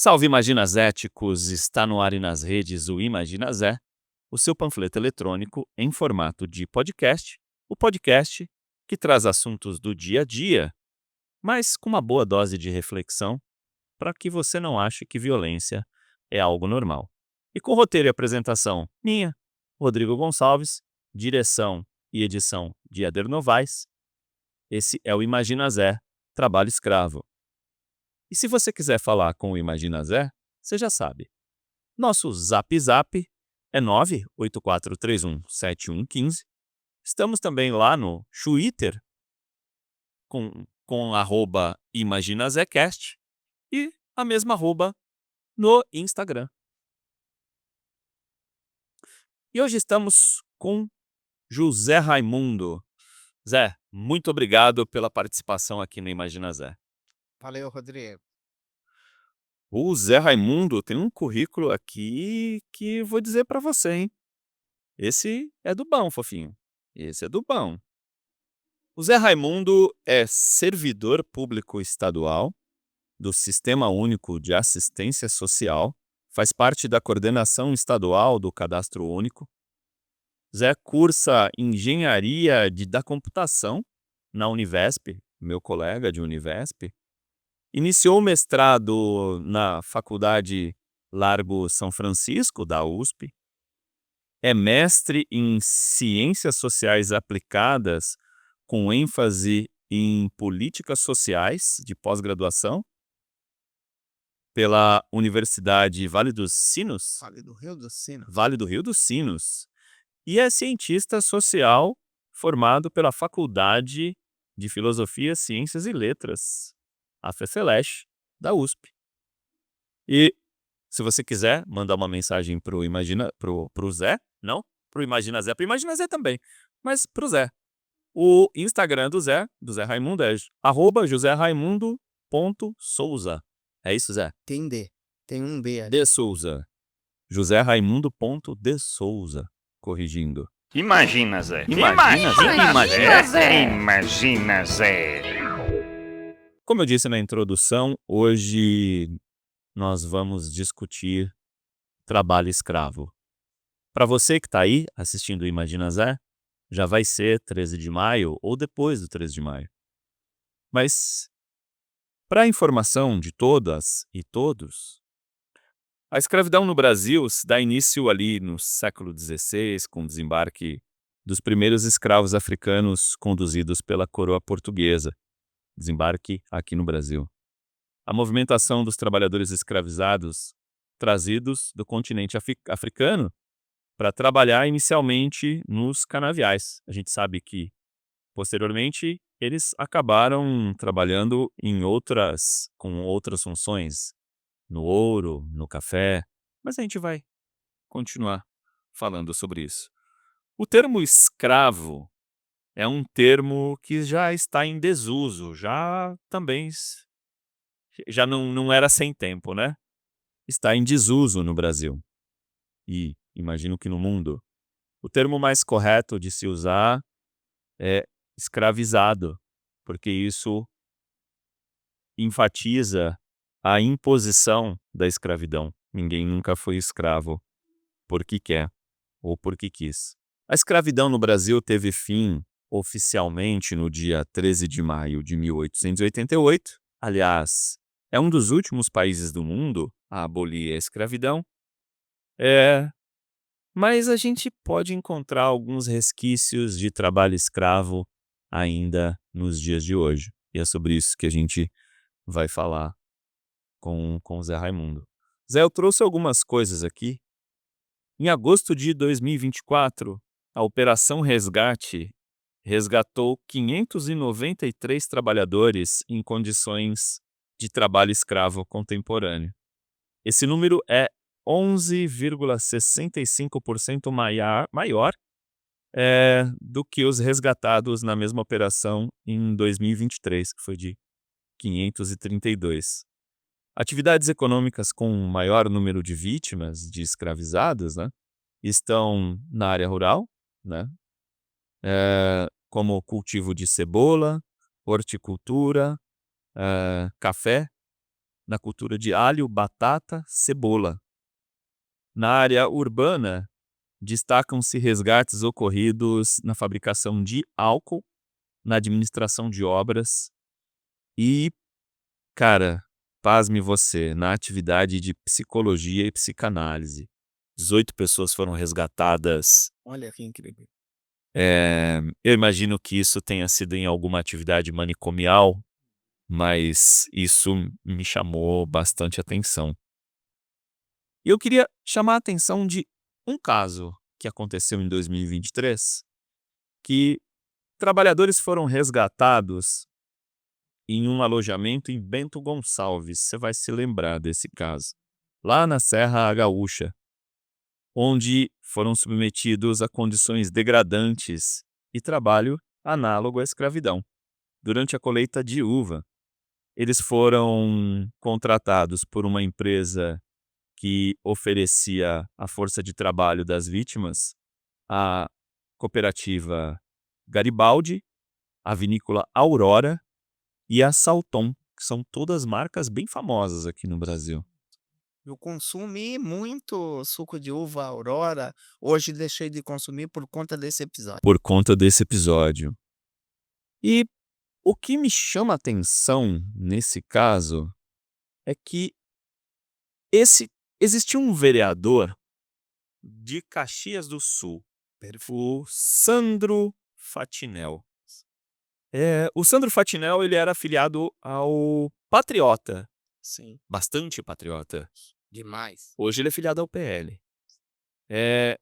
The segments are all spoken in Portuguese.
Salve Imaginazéticos! Está no ar e nas redes o Imagina Zé, o seu panfleto eletrônico em formato de podcast, o podcast que traz assuntos do dia a dia, mas com uma boa dose de reflexão para que você não ache que violência é algo normal. E com roteiro e apresentação minha, Rodrigo Gonçalves, direção e edição de Eder Novaes, esse é o Imagina Zé, Trabalho Escravo. E se você quiser falar com o Imagina Zé, você já sabe. Nosso Zap Zap é 984317115. Estamos também lá no Twitter com @ImaginaZécast e a mesma arroba no Instagram. E hoje estamos com José Raimundo. Zé, muito obrigado pela participação aqui no Imagina Zé. Valeu, Rodrigo. O Zé Raimundo tem um currículo aqui que vou dizer pra você, hein? Esse é do bom, fofinho. Esse é do bom. O Zé Raimundo é servidor público estadual do Sistema Único de Assistência Social, faz parte da coordenação estadual do Cadastro Único. Zé cursa Engenharia da Computação na Univesp, meu colega de Univesp. Iniciou o mestrado na Faculdade Largo São Francisco, da USP. É mestre em Ciências Sociais Aplicadas, com ênfase em Políticas Sociais de pós-graduação, pela Universidade Vale dos Sinos, Vale do Rio dos Sinos. Vale do Rio dos Sinos, e é cientista social formado pela Faculdade de Filosofia, Ciências e Letras, a FEFELESH, da USP. E se você quiser mandar uma mensagem pro Zé, não, pro Imagina Zé também, mas pro Zé. O Instagram do Zé Raimundo é @joseraimundo.souza. É isso, Zé? Tem D. Tem um B ali. De Souza. joseraimundo.desouza. Corrigindo. Imagina, Zé. Imagina, Zé. Imagina, Zé. Como eu disse na introdução, hoje nós vamos discutir trabalho escravo. Para você que está aí assistindo o Imagina Zé, já vai ser 13 de maio ou depois do 13 de maio. Mas, para a informação de todas e todos, a escravidão no Brasil se dá início ali no século XVI, com o desembarque dos primeiros escravos africanos conduzidos pela coroa portuguesa. Desembarque aqui no Brasil. A movimentação dos trabalhadores escravizados trazidos do continente africano para trabalhar inicialmente nos canaviais. A gente sabe que, posteriormente, eles acabaram trabalhando com outras funções, no ouro, no café, mas a gente vai continuar falando sobre isso. O termo escravo é um termo que já está em desuso, já não era sem tempo, né? Está em desuso no Brasil. E imagino que no mundo. O termo mais correto de se usar é escravizado, porque isso enfatiza a imposição da escravidão. Ninguém nunca foi escravo porque quer ou porque quis. A escravidão no Brasil teve fim oficialmente no dia 13 de maio de 1888. Aliás, é um dos últimos países do mundo a abolir a escravidão. Mas a gente pode encontrar alguns resquícios de trabalho escravo ainda nos dias de hoje. E é sobre isso que a gente vai falar com o Zé Raimundo. Zé, eu trouxe algumas coisas aqui. Em agosto de 2024, a Operação Resgate resgatou 593 trabalhadores em condições de trabalho escravo contemporâneo. Esse número é 11,65% maior do que os resgatados na mesma operação em 2023, que foi de 532. Atividades econômicas com maior número de vítimas de escravizados, né, estão na área rural, né, como o cultivo de cebola, horticultura, café, na cultura de alho, batata, cebola. Na área urbana, destacam-se resgates ocorridos na fabricação de álcool, na administração de obras e, cara, pasme você, na atividade de psicologia e psicanálise. 18 pessoas foram resgatadas. Olha que incrível. Eu imagino que isso tenha sido em alguma atividade manicomial, mas isso me chamou bastante atenção. E eu queria chamar a atenção de um caso que aconteceu em 2023, que trabalhadores foram resgatados em um alojamento em Bento Gonçalves. Você vai se lembrar desse caso. Lá na Serra Gaúcha, onde foram submetidos a condições degradantes e trabalho análogo à escravidão. Durante a colheita de uva, eles foram contratados por uma empresa que oferecia a força de trabalho das vítimas, a cooperativa Garibaldi, a vinícola Aurora e a Salton, que são todas marcas bem famosas aqui no Brasil. Eu consumi muito suco de uva Aurora, hoje deixei de consumir por conta desse episódio. Por conta desse episódio. E o que me chama a atenção nesse caso é que existiu um vereador de Caxias do Sul, o Sandro Fatinel. O Sandro Fatinel, ele era afiliado ao Patriota, Sim, bastante patriota. demais. Hoje ele é filiado ao PL. E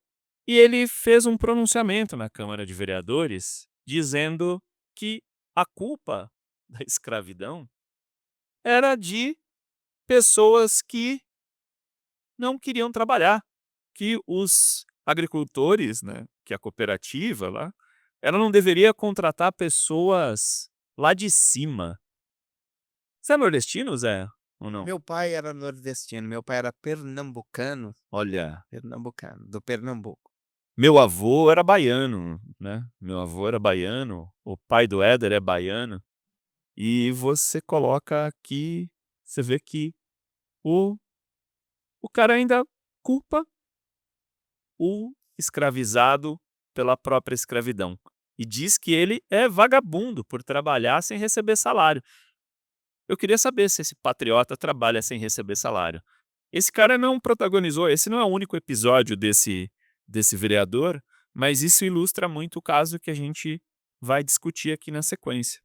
ele fez um pronunciamento na Câmara de Vereadores dizendo que a culpa da escravidão era de pessoas que não queriam trabalhar, que os agricultores, né, que a cooperativa lá, ela não deveria contratar pessoas lá de cima. Você é nordestino, Zé? Ou não? Meu pai era nordestino, meu pai era pernambucano, Olha, do Pernambuco. meu avô era baiano, né? Meu avô era baiano, o pai do Éder é baiano. E você coloca aqui, você vê que o cara ainda culpa o escravizado pela própria escravidão. E diz que ele é vagabundo por trabalhar sem receber salário. Eu queria saber se esse patriota trabalha sem receber salário. Esse cara não protagonizou, esse não é o único episódio desse vereador, mas isso ilustra muito o caso que a gente vai discutir aqui na sequência.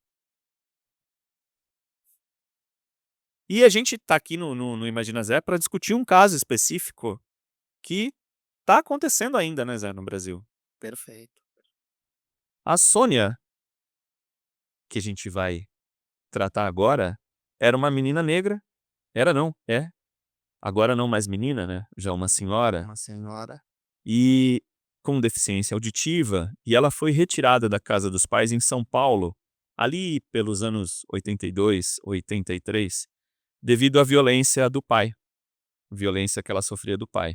E a gente está aqui no Imagina Zé para discutir um caso específico que está acontecendo ainda, né, Zé, no Brasil. Perfeito. A Sônia, que a gente vai tratar agora, era uma menina negra. Era não, é. Agora não mais menina, né? Já uma senhora. Uma senhora. E com deficiência auditiva. E ela foi retirada da casa dos pais em São Paulo, ali pelos anos 82, 83, devido à violência do pai. Violência que ela sofria do pai.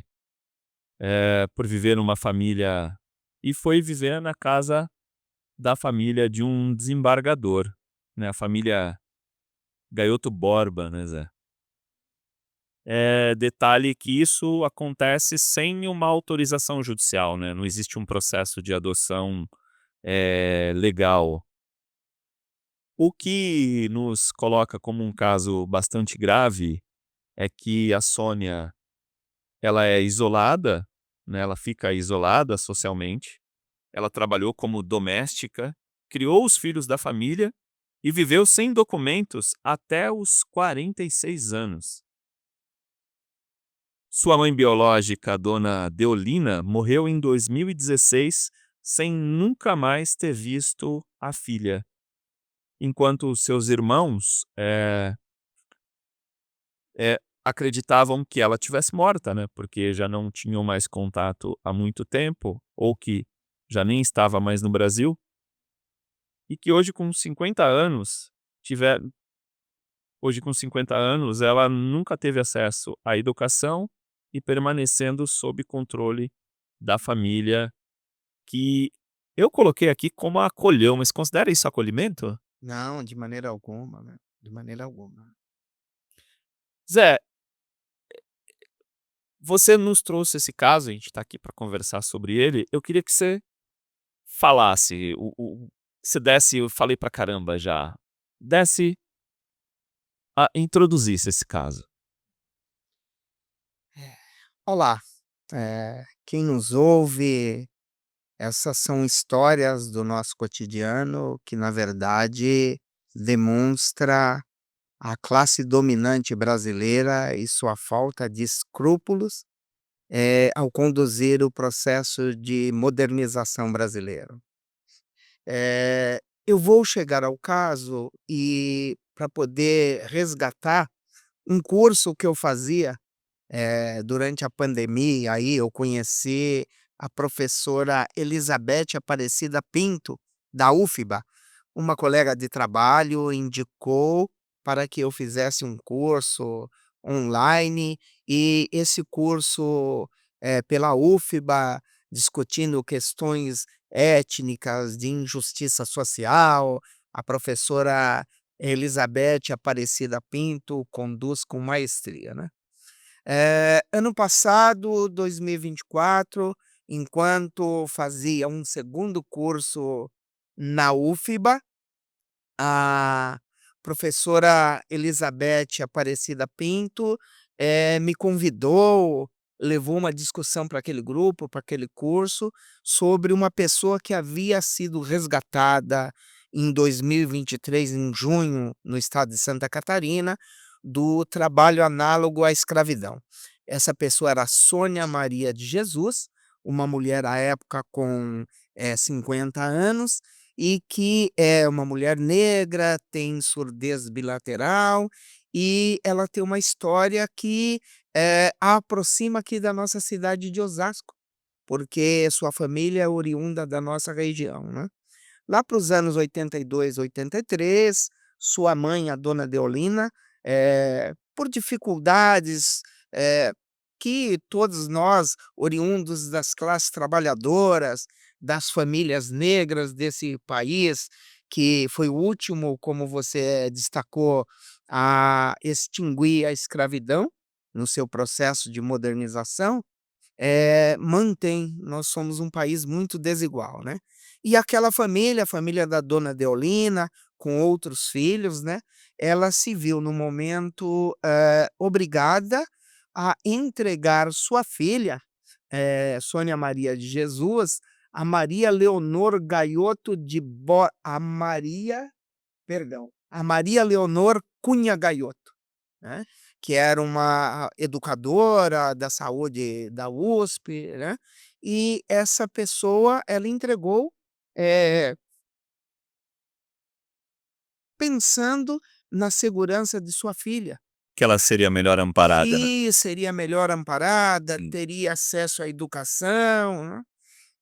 Por viver numa família. E foi viver na casa da família de um desembargador, né? A família Gaioto Borba, né, Zé? Detalhe que isso acontece sem uma autorização judicial, né? Não existe um processo de adoção legal. O que nos coloca como um caso bastante grave é que a Sônia, ela é isolada, né? Ela fica isolada socialmente. Ela trabalhou como doméstica, criou os filhos da família e viveu sem documentos até os 46 anos. Sua mãe biológica, dona Deolina, morreu em 2016 sem nunca mais ter visto a filha, enquanto seus irmãos acreditavam que ela tivesse morta, né? Porque já não tinham mais contato há muito tempo, ou que já nem estava mais no Brasil, e que hoje com 50 anos, ela nunca teve acesso à educação e permanecendo sob controle da família, que eu coloquei aqui como acolheu, mas considera isso acolhimento? Não, de maneira alguma, né? De maneira alguma. Zé, você nos trouxe esse caso, a gente está aqui para conversar sobre ele. Eu queria que você falasse, você desse, eu falei pra caramba já, desse, introduzisse esse caso. Olá, quem nos ouve, essas são histórias do nosso cotidiano que, na verdade, demonstra a classe dominante brasileira e sua falta de escrúpulos, ao conduzir o processo de modernização brasileiro. Eu vou chegar ao caso e para poder resgatar um curso que eu fazia, durante a pandemia, aí eu conheci a professora Elizabeth Aparecida Pinto, da UFBA. Uma colega de trabalho indicou para que eu fizesse um curso online, e esse curso, pela UFBA, discutindo questões étnicas, de injustiça social. A professora Elizabeth Aparecida Pinto conduz com maestria, né. Ano passado, 2024, enquanto fazia um segundo curso na UFBA, a professora Elizabeth Aparecida Pinto, me convidou, levou uma discussão para aquele grupo, para aquele curso, sobre uma pessoa que havia sido resgatada em 2023, em junho, no estado de Santa Catarina, do trabalho análogo à escravidão. Essa pessoa era Sônia Maria de Jesus, uma mulher à época com 50 anos, e que é uma mulher negra, tem surdez bilateral, e ela tem uma história que, a aproxima aqui da nossa cidade de Osasco, porque sua família é oriunda da nossa região, né. Lá para os anos 82, 83, sua mãe, a dona Deolina, por dificuldades, que todos nós, oriundos das classes trabalhadoras, das famílias negras desse país, que foi o último, como você destacou, a extinguir a escravidão no seu processo de modernização, mantém, nós somos um país muito desigual, né. E aquela família, a família da dona Deolina, com outros filhos, né, ela se viu no momento, obrigada a entregar sua filha, Sônia Maria de Jesus, a Maria Leonor Gaioto de Bo a Maria perdão, a Maria Leonor Cunha Gaioto, né, que era uma educadora da saúde da USP, né, e essa pessoa, ela entregou, eh, pensando na segurança de sua filha, Que ela seria melhor amparada, né? que seria melhor amparada, Sim. teria acesso à educação, né.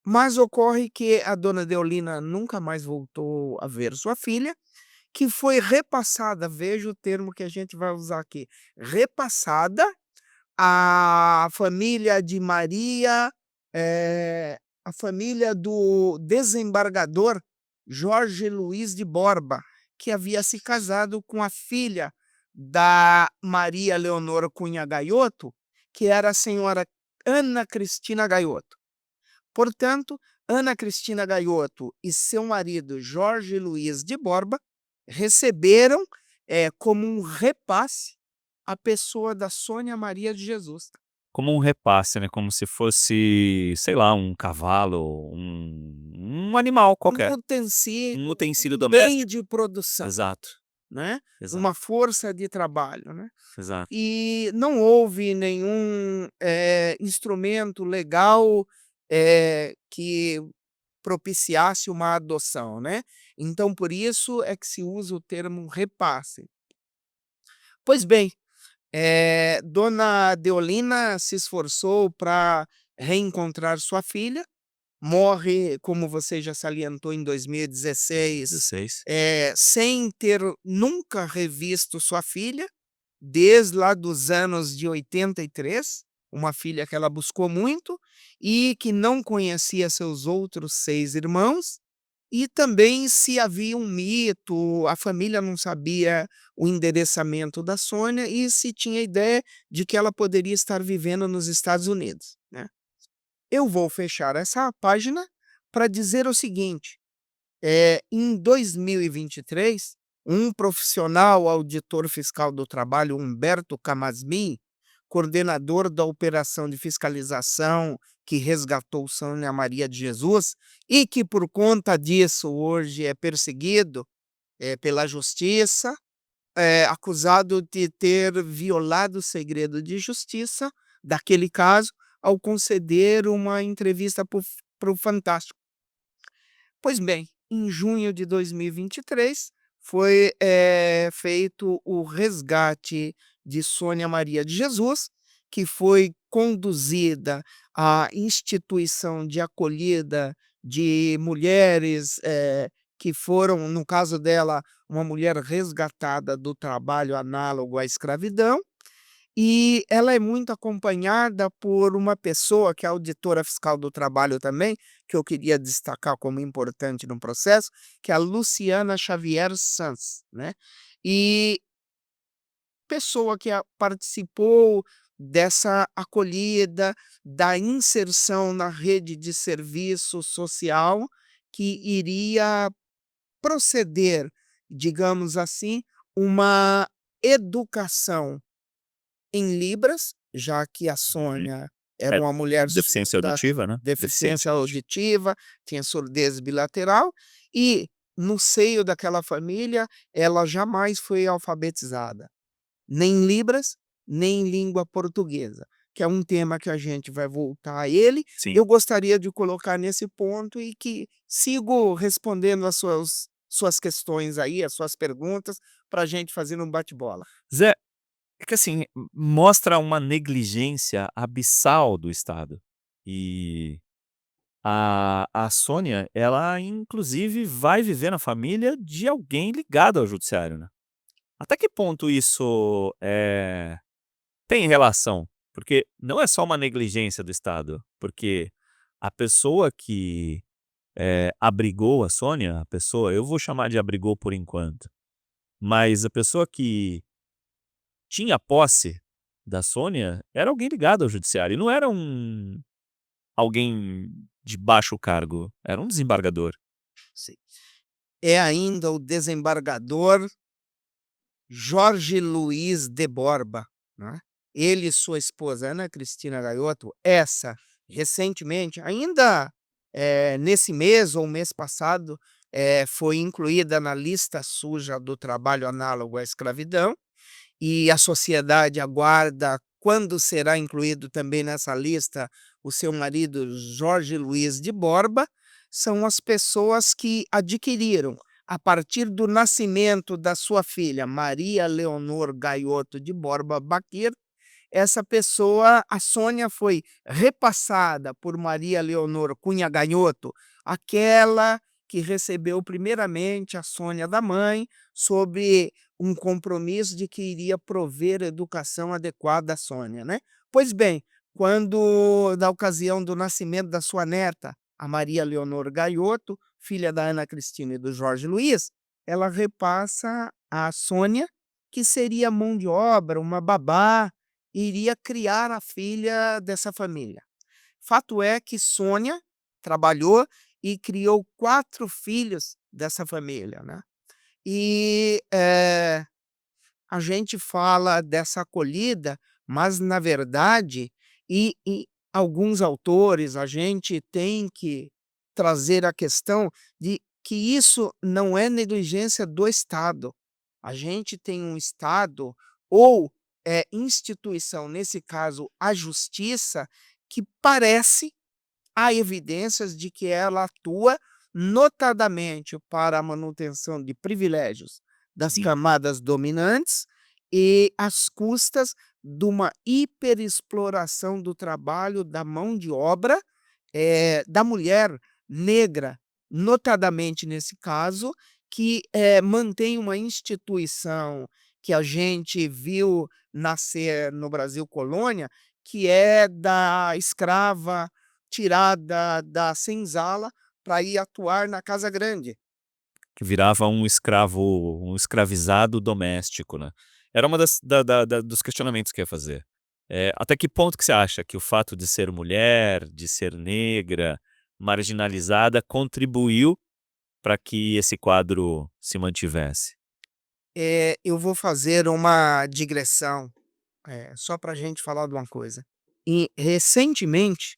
Mas ocorre que a dona Deolina nunca mais voltou a ver sua filha, que foi repassada, veja o termo que a gente vai usar aqui, repassada à família de Maria, a família do desembargador Jorge Luiz de Borba, que havia se casado com a filha da Maria Leonor Cunha Gaioto, que era a senhora Ana Cristina Gaioto. Portanto, Ana Cristina Gaioto e seu marido Jorge Luiz de Borba receberam, como um repasse, a pessoa da Sônia Maria de Jesus. Como um repasse, né, como se fosse, sei lá, um cavalo, um animal Um qualquer, utensílio, um utensílio um bem doméstico. de produção, Exato, né, exato, uma força de trabalho, né. exato. E não houve nenhum, instrumento legal, que propiciasse uma adoção, né. Então por isso é que se usa o termo repasse. Pois bem, dona Deolina se esforçou para reencontrar sua filha, morre, como você já salientou, em 2016, 16. sem ter nunca revisto sua filha, desde lá dos anos de 83, uma filha que ela buscou muito e que não conhecia seus outros 6 irmãos, e também se havia um mito, a família não sabia o endereçamento da Sônia e se tinha ideia de que ela poderia estar vivendo nos Estados Unidos, né. Eu vou fechar essa página para dizer o seguinte: em 2023, um profissional auditor fiscal do trabalho, Humberto Camasmin, coordenador da operação de fiscalização que resgatou Sônia Maria de Jesus e que por conta disso hoje é perseguido, pela justiça, acusado de ter violado o segredo de justiça daquele caso ao conceder uma entrevista para o Fantástico. Pois bem, em junho de 2023 foi, feito o resgate de Sônia Maria de Jesus, que foi conduzida à instituição de acolhida de mulheres, que foram, no caso dela, uma mulher resgatada do trabalho análogo à escravidão, e ela é muito acompanhada por uma pessoa que é auditora fiscal do trabalho também, que eu queria destacar como importante no processo, que é a Luciana Xavier Sanz, né. E pessoa que participou dessa acolhida, da inserção na rede de serviço social, que iria proceder, digamos assim, uma educação em libras, já que a Uhum. Sônia era É, uma mulher deficiência surda, auditiva, né? deficiência Deficiência auditiva. auditiva, tinha surdez bilateral e, no seio daquela família, ela jamais foi alfabetizada, nem em libras, nem em língua portuguesa, que é um tema que a gente vai voltar a ele. Sim. Eu gostaria de colocar nesse ponto e que sigo respondendo as suas questões aí, as suas perguntas, para a gente fazer um bate-bola. Zé, é que assim, mostra uma negligência abissal do Estado. E a Sônia, ela inclusive vai viver na família de alguém ligado ao judiciário, né. Até que ponto isso, tem relação? Porque não é só uma negligência do Estado, porque a pessoa que, abrigou a Sônia, a pessoa eu vou chamar de abrigou por enquanto, mas a pessoa que tinha posse da Sônia era alguém ligado ao judiciário e não era alguém de baixo cargo, era um desembargador. Sim. É ainda o desembargador Jorge Luiz de Borba, né. Ele e sua esposa Ana Cristina Gaioto, essa recentemente, ainda, nesse mês ou mês passado, foi incluída na lista suja do trabalho análogo à escravidão, e a sociedade aguarda quando será incluído também nessa lista o seu marido Jorge Luiz de Borba, são as pessoas que adquiriram, a partir do nascimento da sua filha Maria Leonor Gaioto de Borba Baquir, essa pessoa, a Sônia, foi repassada por Maria Leonor Cunha Gaioto, aquela que recebeu primeiramente a Sônia da mãe, sob um compromisso de que iria prover educação adequada à Sônia, né. Pois bem, quando da ocasião do nascimento da sua neta, a Maria Leonor Gaioto, filha da Ana Cristina e do Jorge Luiz, ela repassa à Sônia, que seria mão de obra, uma babá, iria criar a filha dessa família. Fato é que Sônia trabalhou e criou 4 filhos dessa família, né. E, a gente fala dessa acolhida, mas na verdade e alguns autores, a gente tem que trazer a questão de que isso não é negligência do Estado. A gente tem um Estado ou, instituição, nesse caso a justiça, que parece há evidências de que ela atua notadamente para a manutenção de privilégios das Uhum. camadas dominantes e às custas de uma hiperexploração do trabalho da mão de obra, da mulher negra, notadamente nesse caso, que, mantém uma instituição que a gente viu nascer no Brasil colônia, que é da escrava tirada da senzala para ir atuar na casa grande. Que virava um escravizado doméstico, né. Era uma das dos questionamentos que eu ia fazer. Até que ponto que você acha que o fato de ser mulher, de ser negra, marginalizada, contribuiu para que esse quadro se mantivesse? Eu vou fazer uma digressão, só para a gente falar de uma coisa. E recentemente,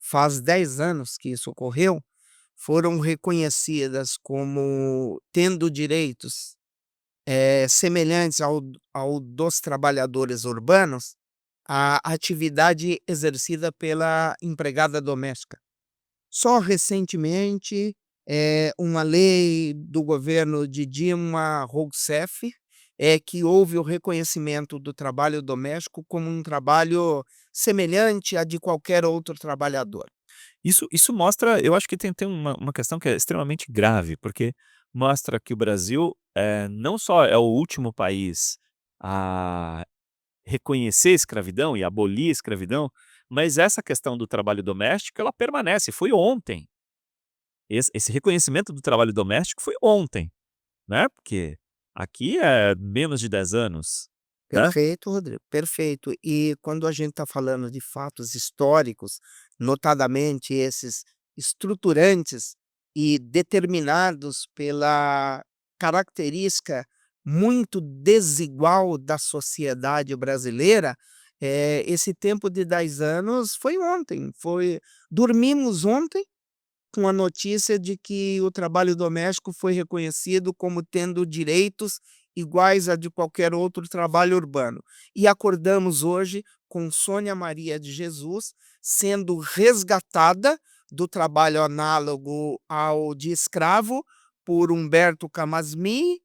faz 10 anos que isso ocorreu, foram reconhecidas como tendo direitos, semelhantes ao dos trabalhadores urbanos, a atividade exercida pela empregada doméstica. Só recentemente, uma lei do governo de Dilma Rousseff, que houve o reconhecimento do trabalho doméstico como um trabalho semelhante a de qualquer outro trabalhador. Isso mostra, eu acho que tem uma questão que é extremamente grave, porque mostra que o Brasil, não só é o último país a reconhecer a escravidão e abolir a escravidão, mas essa questão do trabalho doméstico, ela permanece, foi ontem. Esse reconhecimento do trabalho doméstico foi ontem, né, porque aqui é menos de 10 anos, né. Perfeito, Rodrigo, perfeito. E quando a gente está falando de fatos históricos, notadamente esses estruturantes e determinados pela característica muito desigual da sociedade brasileira, esse tempo de 10 anos foi ontem, dormimos ontem com a notícia de que o trabalho doméstico foi reconhecido como tendo direitos iguais a de qualquer outro trabalho urbano. E acordamos hoje com Sônia Maria de Jesus sendo resgatada do trabalho análogo ao de escravo por Humberto Camasmi,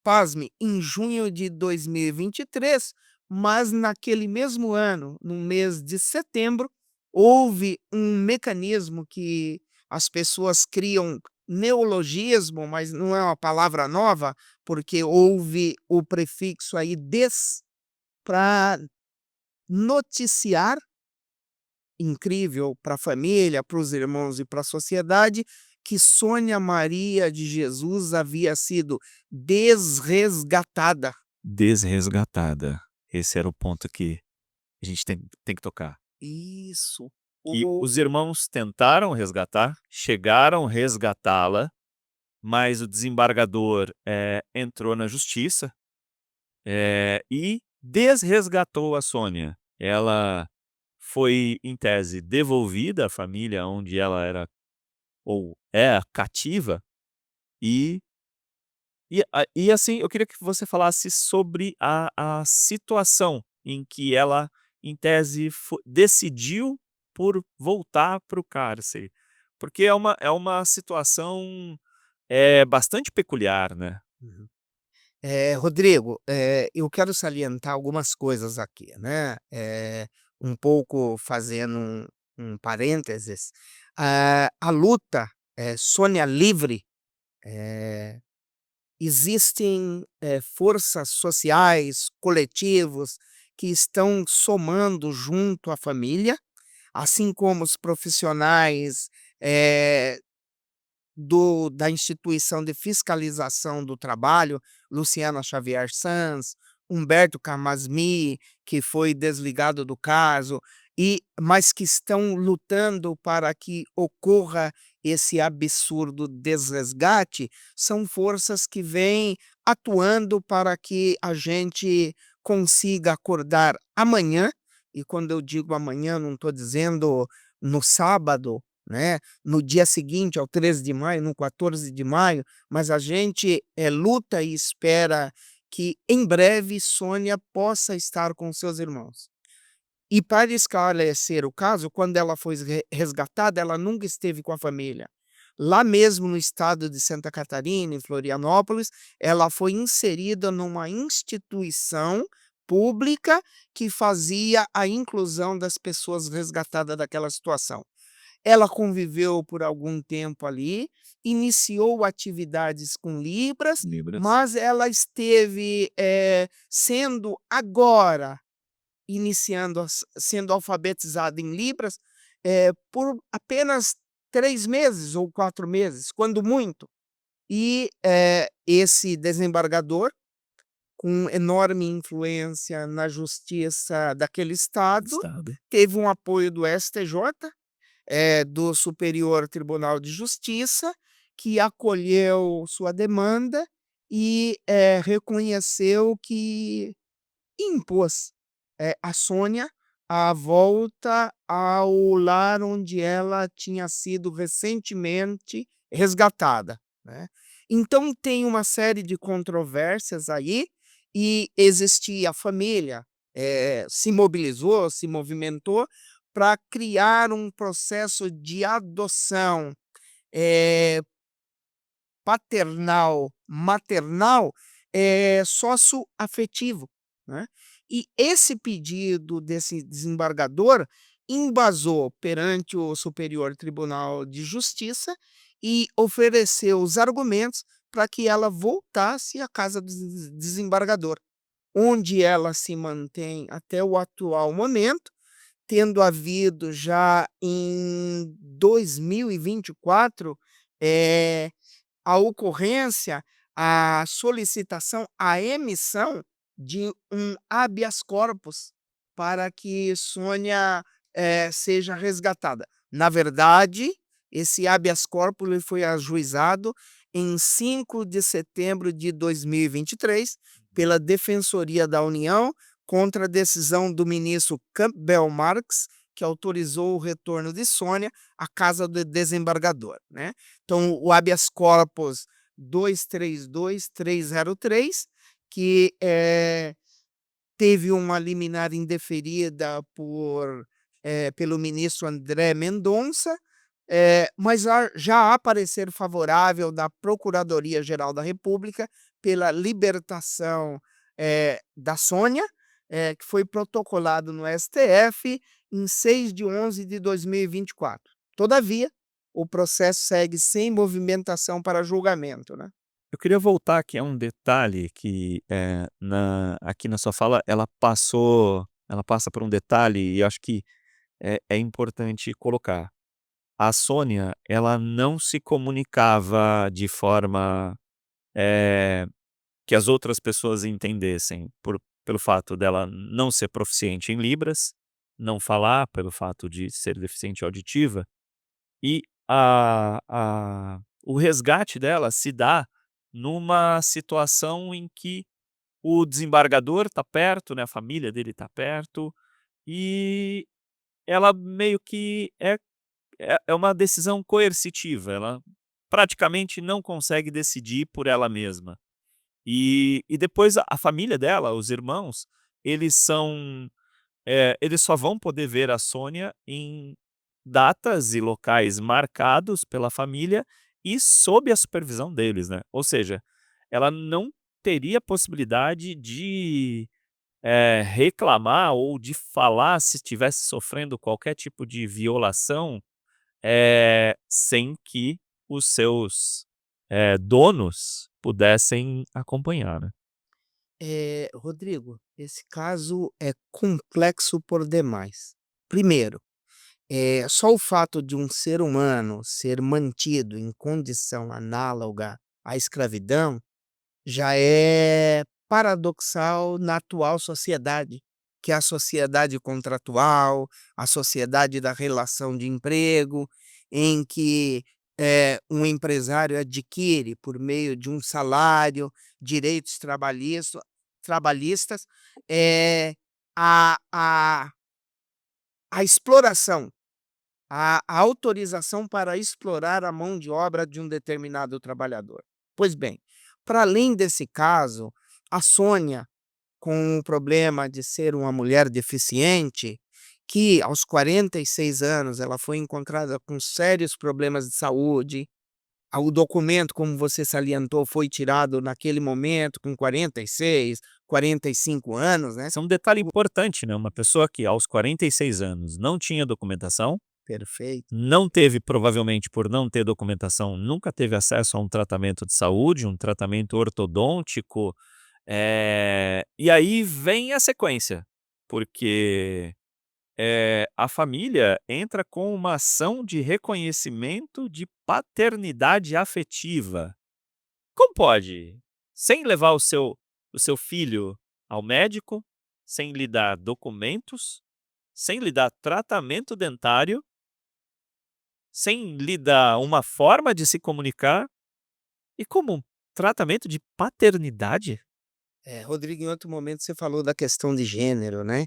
pasme, em junho de 2023, mas naquele mesmo ano, no mês de setembro, houve um mecanismo que as pessoas criam neologismo, mas não é uma palavra nova, porque houve o prefixo aí "des" para noticiar, incrível para a família, para os irmãos e para a sociedade, que Sônia Maria de Jesus havia sido desresgatada. Desresgatada. Esse era o ponto que a gente tem que tocar. Isso. Que O os irmãos tentaram resgatar, chegaram a resgatá-la, mas o desembargador, entrou na justiça, e desresgatou a Sônia. Ela foi, em tese, devolvida à família onde ela era ou é cativa, e assim, eu queria que você falasse sobre a situação em que ela, em tese, decidiu por voltar para o cárcere, porque é uma situação, bastante peculiar, né. Uhum. Rodrigo, eu quero salientar algumas coisas aqui, né, um pouco fazendo um parênteses. A luta, Sônia Livre, eh existem, forças sociais, coletivos, que estão somando junto à família, assim como os profissionais, eh, da instituição de fiscalização do trabalho, Luciana Xavier Sanz, Humberto Camasmi, que foi desligado do caso, mas que estão lutando para que ocorra esse absurdo desresgate, são forças que vêm atuando para que a gente consiga acordar amanhã, e quando eu digo amanhã, não estou dizendo no sábado, né, no dia seguinte ao 13 de maio, no 14 de maio, mas a gente, luta e espera que em breve Sônia possa estar com seus irmãos. E para esclarecer o caso, quando ela foi resgatada, ela nunca esteve com a família. Lá mesmo no estado de Santa Catarina, em Florianópolis, ela foi inserida numa instituição pública que fazia a inclusão das pessoas resgatadas daquela situação. Ela conviveu por algum tempo ali, iniciou atividades com Libras, Libras. mas ela esteve, sendo agora iniciando sendo alfabetizada em Libras, por apenas 3 meses ou 4 meses, quando muito. E, esse desembargador, com enorme influência na justiça daquele estado, Estado. teve um apoio do STJ, do Superior Tribunal de Justiça, que acolheu sua demanda e, reconheceu que impôs, a Sônia a volta ao lar onde ela tinha sido recentemente resgatada, né. Então tem uma série de controvérsias aí, e existia a família, se mobilizou, se movimentou para criar um processo de adoção, eh paternal, maternal, socioafetivo, né. E esse pedido desse desembargador embasou perante o Superior Tribunal de Justiça e ofereceu os argumentos para que ela voltasse à casa do desembargador, onde ela se mantém até o atual momento, tendo havido já em 2024, eh a ocorrência, a solicitação, a emissão de um habeas corpus para que Sônia, seja resgatada. Na verdade, esse habeas corpus ele foi ajuizado em 5 de setembro de 2023 pela Defensoria da União contra a decisão do ministro Campbell Marx, que autorizou o retorno de Sônia à casa do desembargador, né. Então, o habeas corpus 232303, que, teve uma liminar indeferida pelo ministro André Mendonça, mas já há parecer favorável da Procuradoria-Geral da República pela libertação, da Sônia, que foi protocolado no STF em 6 de 11 de 2024. Todavia, o processo segue sem movimentação para julgamento, né. Eu queria voltar aqui a um detalhe que, aqui na sua fala ela passa por um detalhe e acho que é importante colocar. A Sônia, ela não se comunicava de forma, eh, que as outras pessoas entendessem, pelo fato dela não ser proficiente em libras, não falar, pelo fato de ser deficiente auditiva, e o resgate dela se dá numa situação em que o desembargador está perto, né, a família dele está perto, e ela meio que é uma decisão coercitiva, ela praticamente não consegue decidir por ela mesma. E depois a família dela, os irmãos, eles são eles só vão poder ver a Sônia em datas e locais marcados pela família e sob a supervisão deles, né. Ou seja, ela não teria possibilidade de, reclamar ou de falar se estivesse sofrendo qualquer tipo de violação, sem que os seus, donos pudessem acompanhar, né. Rodrigo, esse caso é complexo por demais. Primeiro, só o fato de um ser humano ser mantido em condição análoga à escravidão já é paradoxal na atual sociedade, que é a sociedade contratual, a sociedade da relação de emprego, em que, um empresário adquire, por meio de um salário, direitos trabalhistas, eh, a exploração, a autorização para explorar a mão de obra de um determinado trabalhador. Pois bem, para além desse caso, a Sônia, com o problema de ser uma mulher deficiente, que aos 46 anos ela foi encontrada com sérios problemas de saúde, o documento, como você salientou, foi tirado naquele momento com 46, 45 anos, né. Isso é um detalhe importante, né, uma pessoa que aos 46 anos não tinha documentação, Perfeito. não teve provavelmente por não ter documentação, nunca teve acesso a um tratamento de saúde, um tratamento ortodôntico, e aí vem a sequência, porque a família entra com uma ação de reconhecimento de paternidade afetiva. Como pode? Sem levar o seu filho ao médico, sem lhe dar documentos, sem lhe dar tratamento dentário, sem lhe dar uma forma de se comunicar e como um tratamento de paternidade? Rodrigo, em outro momento você falou da questão de gênero, né,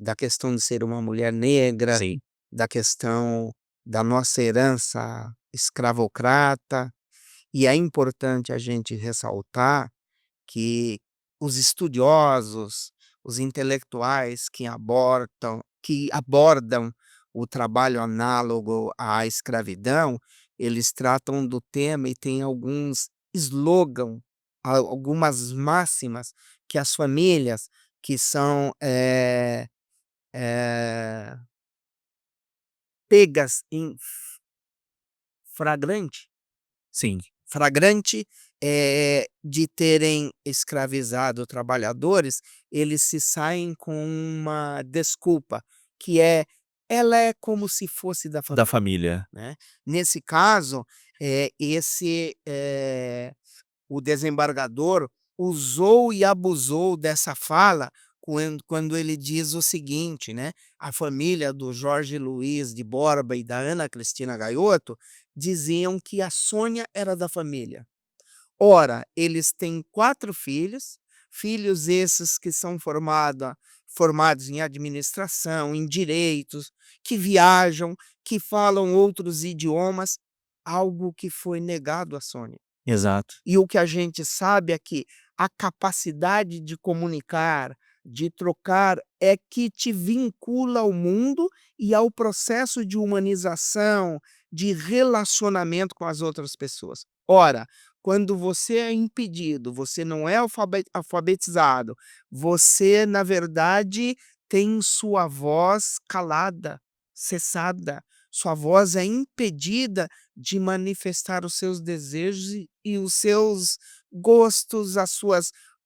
da questão de ser uma mulher negra, Sim, da questão da nossa herança escravocrata, e é importante a gente ressaltar que os estudiosos, os intelectuais que abordam o trabalho análogo à escravidão, eles tratam do tema e tem alguns algumas máximas que as famílias que são, eh, pegas em flagrante sim, flagrante, de terem escravizado trabalhadores, eles se saem com uma desculpa, que é: "Ela é como se fosse da da família", família. né. Nesse caso, o desembargador usou e abusou dessa fala quando ele diz o seguinte, né, a família do Jorge Luiz de Borba e da Ana Cristina Gaioto diziam que a Sônia era da família. Ora, eles têm 4 filhos, filhos esses que são formados em administração, em direitos, que viajam, que falam outros idiomas, algo que foi negado à Sônia. Exato. E o que a gente sabe é que a capacidade de comunicar, de trocar, é que te vincula ao mundo e ao processo de humanização, de relacionamento com as outras pessoas. Ora, quando você é impedido, você não é alfabetizado, você, na verdade, tem sua voz calada, cessada, sua voz é impedida de manifestar os seus desejos e os seus gostos,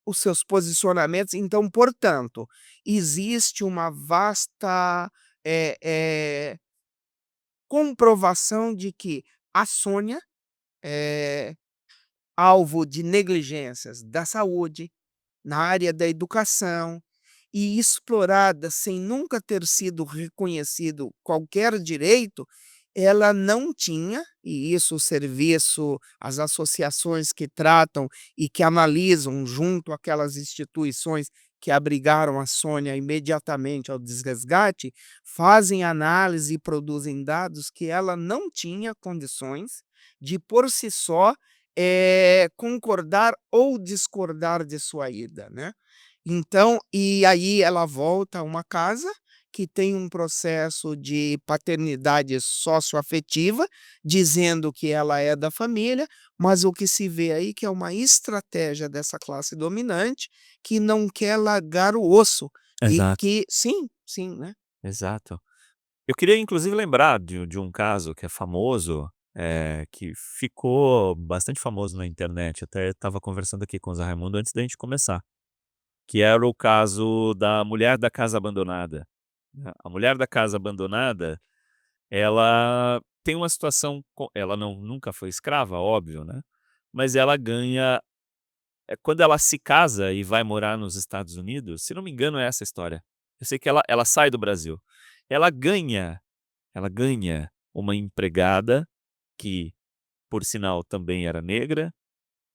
os seus posicionamentos. Então, portanto, existe uma vasta, eh eh, comprovação de que a Sônia, é alvo de negligências da saúde, na área da educação, e explorada sem nunca ter sido reconhecido qualquer direito, ela não tinha, e isso o serviço, as associações que tratam e que analisam junto àquelas instituições que abrigaram a Sônia imediatamente ao desresgate, fazem análise e produzem dados que ela não tinha condições de por si só, concordar ou discordar de sua ida, né. Então, e aí ela volta a uma casa que tem um processo de paternidade socioafetiva, dizendo que ela é da família, mas o que se vê aí que é uma estratégia dessa classe dominante, que não quer largar o osso e Exato, que sim, sim, né. exato. Eu queria inclusive lembrar de um caso que é famoso, que ficou bastante famoso na internet, até estava conversando aqui com o Zé Raimundo antes da gente começar, que era o caso da mulher da casa abandonada, né. A mulher da casa abandonada, ela tem uma situação ela nunca foi escrava, óbvio, né, mas ela ganha quando ela se casa e vai morar nos Estados Unidos, se não me engano é essa a história, eu sei que ela sai do Brasil, ela ganha ela ganha uma empregada que, por sinal, também era negra,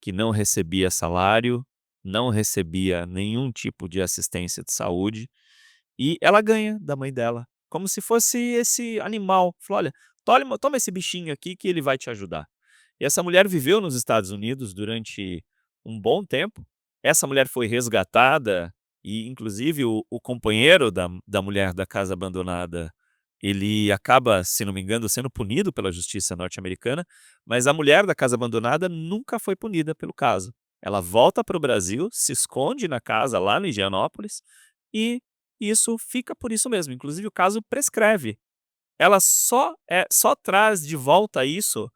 que não recebia salário, não recebia nenhum tipo de assistência de saúde, e ela ganha da mãe dela, como se fosse esse animal. Falou: "Olha, toma esse bichinho aqui que ele vai te ajudar". E essa mulher viveu nos Estados Unidos durante um bom tempo. Essa mulher foi resgatada e, inclusive, o companheiro da mulher da casa abandonada, ele acaba, se não me engano, sendo punido pela justiça norte-americana, mas a mulher da casa abandonada nunca foi punida pelo caso. Ela volta para o Brasil, se esconde na casa lá no Higienópolis e isso fica por isso mesmo, inclusive o caso prescreve. Ela só traz de volta isso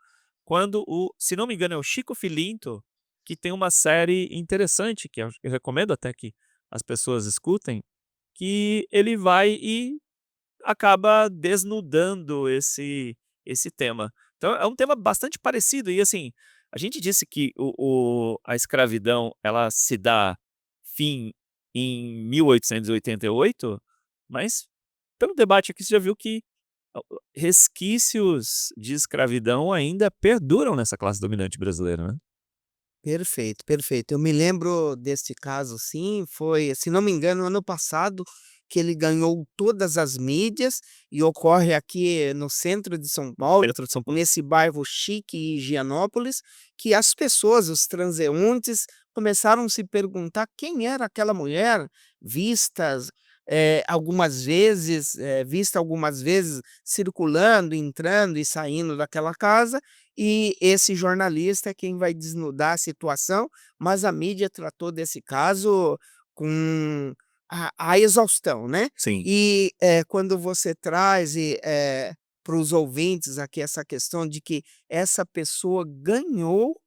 quando se não me engano é o Chico Filinto, que tem uma série interessante que eu recomendo até que as pessoas escutem, que ele vai e acaba desnudando esse tema. Então é um tema bastante parecido e, assim, a gente disse que a escravidão ela se dá fim em 1888, mas pelo debate aqui você já viu que resquícios de escravidão ainda perduram nessa classe dominante brasileira, né. Perfeito, perfeito. Eu me lembro desse caso sim, foi, se não me engano, ano passado, que ele ganhou todas as mídias e ocorre aqui no centro de São Paulo, Dentro de São Paulo. nesse bairro chique, Higienópolis, que as pessoas, os transeuntes, começaram a se perguntar quem era aquela mulher, vistas, vista algumas vezes circulando, entrando e saindo daquela casa, e esse jornalista é quem vai desnudar a situação, mas a mídia tratou desse caso com a exaustão, né. Sim. E, quando você traz para os ouvintes aqui essa questão de que essa pessoa ganhou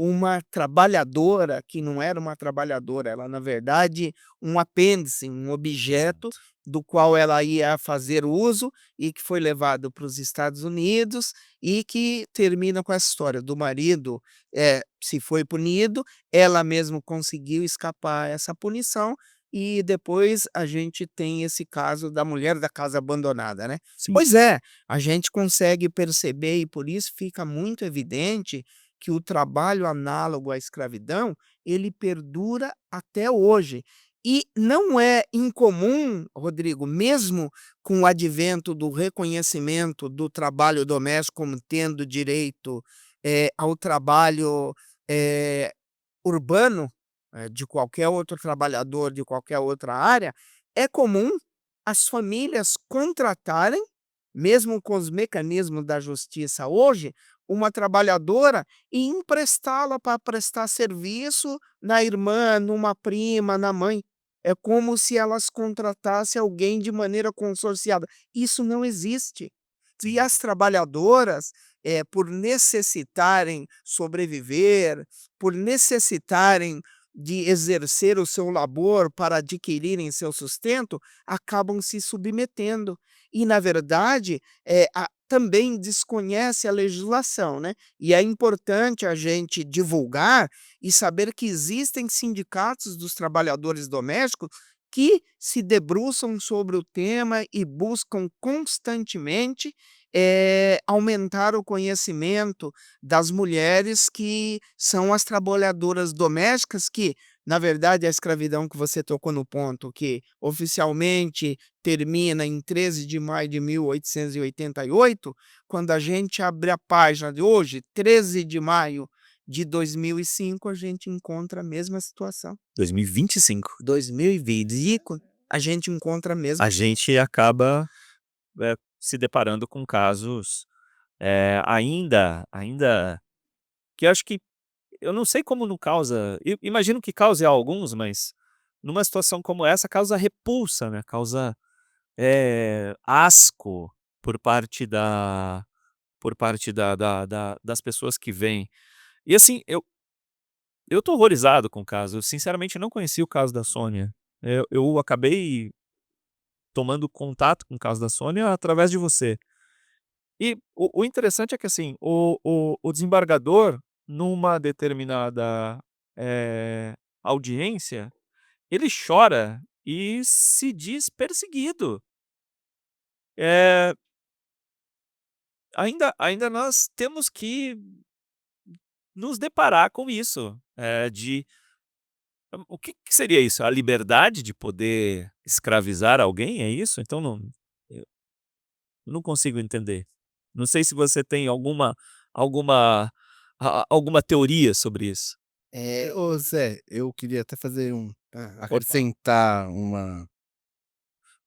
uma trabalhadora que não era uma trabalhadora, ela na verdade um apêndice, um objeto Exato. do qual ela ia fazer uso e que foi levado para os Estados Unidos e que termina com essa história do marido, se foi punido, ela mesmo conseguiu escapar a essa punição e depois a gente tem esse caso da mulher da casa abandonada, né. Sim. Pois é, a gente consegue perceber e por isso fica muito evidente que o trabalho análogo à escravidão, ele perdura até hoje. E não é incomum, Rodrigo, mesmo com o advento do reconhecimento do trabalho doméstico como tendo direito, ao trabalho, eh, urbano, de qualquer outro trabalhador de qualquer outra área, é comum as famílias contratarem, mesmo com os mecanismos da justiça hoje, uma trabalhadora e emprestá-la para prestar serviço na irmã, numa prima, na mãe. É como se elas contratassem alguém de maneira consorciada. Isso não existe. E as trabalhadoras, por necessitarem sobreviver, por necessitarem de exercer o seu labor para adquirirem seu sustento, acabam se submetendo. E, na verdade, também desconhece a legislação, né. E é importante a gente divulgar e saber que existem sindicatos dos trabalhadores domésticos que se debruçam sobre o tema e buscam constantemente, aumentar o conhecimento das mulheres que são as trabalhadoras domésticas que, na verdade, a escravidão que você tocou no ponto, que oficialmente termina em 13 de maio de 1888, quando a gente abre a página de hoje, 13 de maio de 2005, a gente encontra a mesma situação. 2025. 2020, e a gente encontra a mesma. A gente acaba, se deparando com casos, ainda que eu acho que eu não sei como não causa, imagino que cause a alguns, mas numa situação como essa causa repulsa, né, causa, asco por parte das pessoas que vêm. E assim, eu tô horrorizado com o caso, eu sinceramente não conhecia o caso da Sônia. Eu acabei tomando contato com o caso da Sônia através de você. E o interessante é que, assim, o desembargador, numa determinada, audiência, ele chora e se diz perseguido. Eh, ainda nós temos que nos deparar com isso, o que seria isso? A liberdade de poder escravizar alguém, é isso? Então eu não consigo entender. Não sei se você tem alguma alguma teoria sobre isso. Ô Zé, eu queria até fazer Pode falar. acrescentar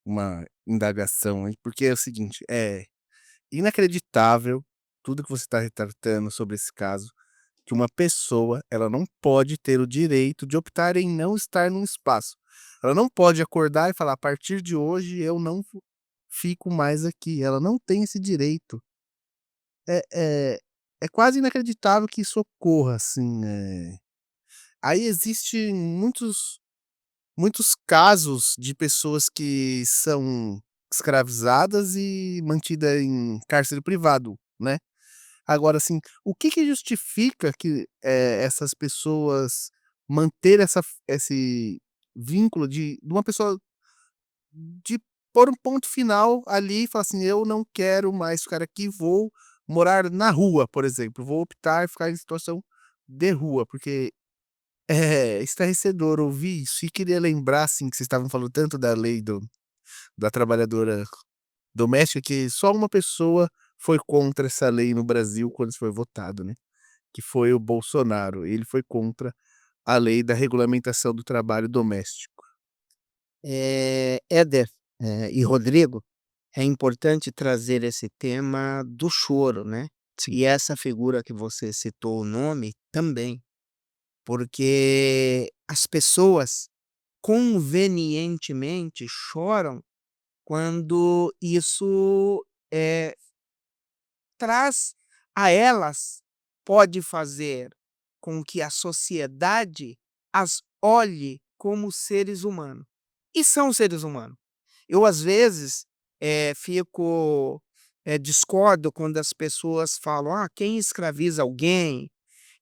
uma indagação aí, porque é o seguinte, é inacreditável tudo que você está retratando sobre esse caso, que uma pessoa, ela não pode ter o direito de optar em não estar num espaço. Ela não pode acordar e falar: "A partir de hoje eu não fico mais aqui", ela não tem esse direito. É é é quase inacreditável que isso ocorra, assim, aí existem muitos casos de pessoas que são escravizadas e mantida em cárcere privado, né. Agora, assim, o que que justifica que, essas pessoas manter esse vínculo de uma pessoa de pôr um ponto final ali e falar assim: "Eu não quero mais ficar aqui, vou morar na rua", por exemplo, "vou optar em ficar em situação de rua", porque é estarrecedor ouvir isso. E queria lembrar, assim, que vocês estavam falando tanto da lei da trabalhadora doméstica, que só uma pessoa foi contra essa lei no Brasil quando isso foi votado, né, que foi o Bolsonaro. Ele foi contra a lei da regulamentação do trabalho doméstico. Éder, e Rodrigo, é importante trazer esse tema do choro, né, e essa figura que você citou o nome também, porque as pessoas convenientemente choram quando isso, traz a elas pode fazer com que a sociedade as olhe como seres humanos. E são seres humanos. Eu, às vezes, discordo quando as pessoas falam: "Ah, quem escraviza alguém,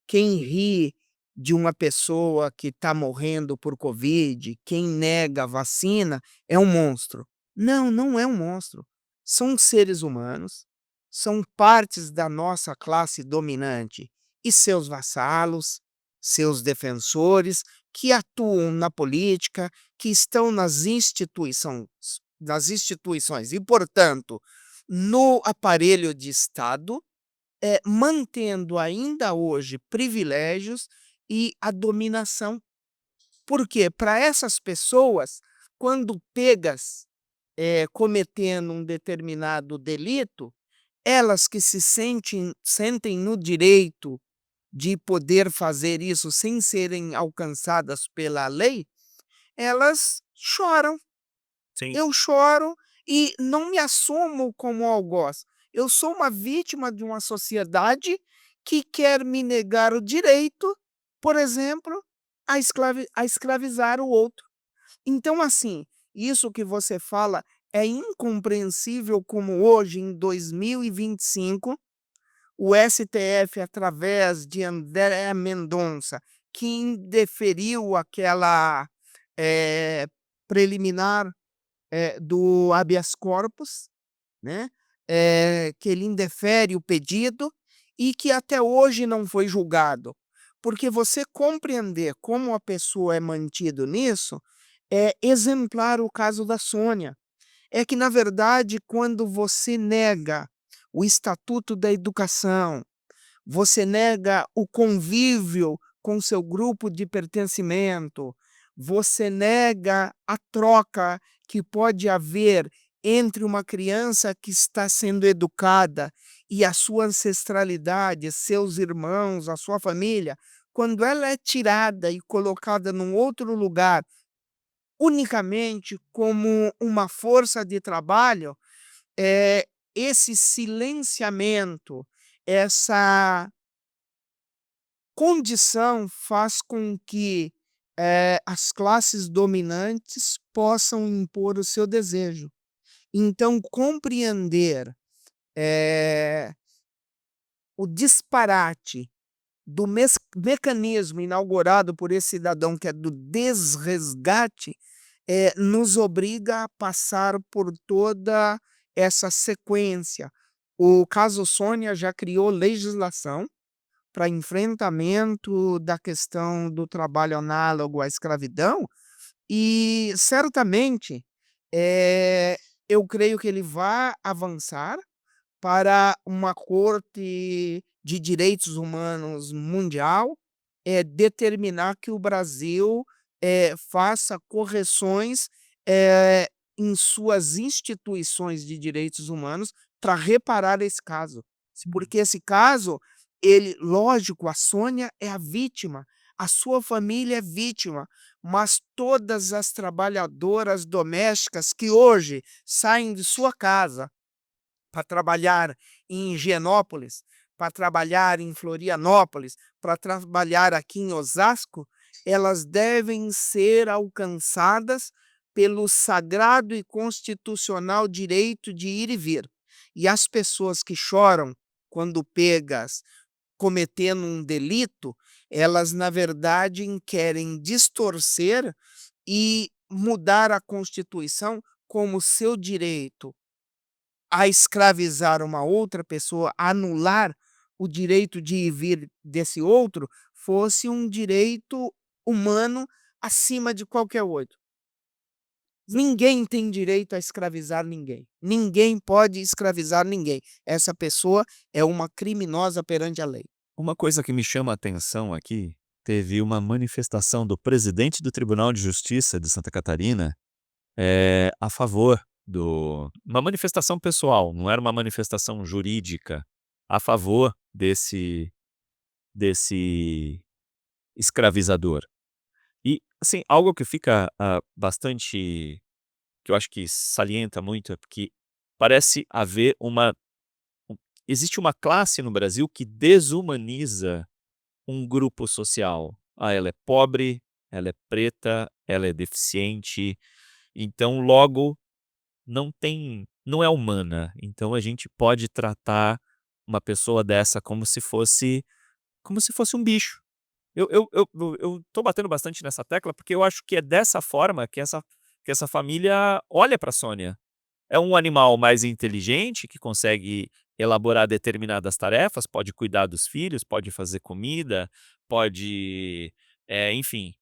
quem ri de uma pessoa que está morrendo por covid, quem nega a vacina é um monstro". Não, não é um monstro. São seres humanos, são partes da nossa classe dominante e seus vassalos, seus defensores, que atuam na política, que estão nas instituições e, portanto, no aparelho de Estado, mantendo ainda hoje privilégios e a dominação. Por quê? Para essas pessoas, quando pegas, cometendo um determinado delito, elas que se sentem no direito de poder fazer isso sem serem alcançadas pela lei, elas choram. Sim. Eu choro e não me assumo como algoz. Eu sou uma vítima de uma sociedade que quer me negar o direito, por exemplo, a escravizar o outro. Então, assim, isso que você fala é incompreensível como hoje, em 2025, o STF, através de André Mendonça, que indeferiu aquela eh, preliminar do habeas corpus, né, que ele indefere o pedido e que até hoje não foi julgado. Porque você compreender como a pessoa é mantido nisso, é exemplar o caso da Sônia. É que, na verdade, quando você nega o Estatuto da Educação, você nega o convívio com seu grupo de pertencimento, você nega a troca que pode haver entre uma criança que está sendo educada e a sua ancestralidade, seus irmãos, a sua família, quando ela é tirada e colocada num outro lugar, unicamente como uma força de trabalho, esse silenciamento, essa condição faz com que, as classes dominantes possam impor o seu desejo. Então compreender, eh, o disparate do mecanismo inaugurado por esse cidadão, que é do desresgate, nos obriga a passar por toda essa sequência. O caso Sônia já criou legislação para enfrentamento da questão do trabalho análogo à escravidão e certamente, eh, eu creio que ele vai avançar para uma corte de direitos humanos mundial, determinar que o Brasil, faça correções, eh, em suas instituições de direitos humanos para reparar esse caso. Porque esse caso, ele lógico, a Sônia é a vítima, a sua família é vítima, mas todas as trabalhadoras domésticas que hoje saem de sua casa para trabalhar em Higienópolis, para trabalhar em Florianópolis, para trabalhar aqui em Osasco, elas devem ser alcançadas pelo sagrado e constitucional direito de ir e vir. E as pessoas que choram quando pegas cometendo um delito, elas, na verdade, querem distorcer e mudar a Constituição como seu direito a escravizar uma outra pessoa, anular o direito de ir e vir desse outro, fosse um direito humano acima de qualquer outro. Ninguém tem direito a escravizar ninguém. Ninguém pode escravizar ninguém. Essa pessoa é uma criminosa perante a lei. Uma coisa que me chama a atenção aqui, teve uma manifestação do presidente do Tribunal de Justiça de Santa Catarina, a favor uma manifestação pessoal, não era uma manifestação jurídica, a favor desse escravizador. E, assim, algo que fica, bastante que eu acho que salienta muito, é porque parece haver existe uma classe no Brasil que desumaniza um grupo social. Ah, ela é pobre, ela é preta, ela é deficiente, então logo não é humana. Então a gente pode tratar uma pessoa dessa como se fosse um bicho. Eu tô batendo bastante nessa tecla, porque eu acho que é dessa forma que essa família olha para Sônia. É um animal mais inteligente, que consegue elaborar determinadas tarefas, pode cuidar dos filhos, pode fazer comida, pode, enfim,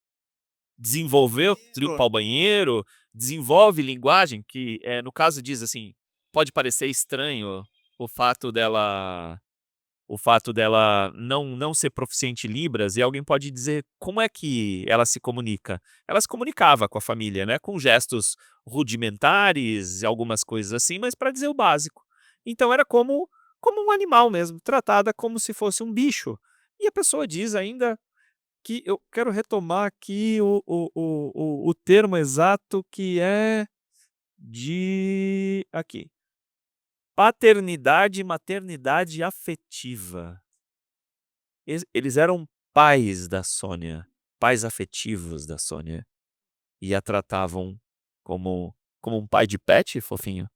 desenvolver, limpar o banheiro, desenvolve linguagem que, no caso diz assim, pode parecer estranho o fato dela não ser proficiente em Libras, e alguém pode dizer como é que ela se comunica. Ela se comunicava com a família, né, com gestos rudimentares e algumas coisas assim, mas para dizer o básico. Então era como um animal mesmo, tratada como se fosse um bicho. E a pessoa diz ainda que eu quero retomar aqui o termo exato, que é de aqui, paternidade e maternidade afetiva. Eles eram pais da Sônia, pais afetivos da Sônia, e a tratavam como um pai de pet, fofinho?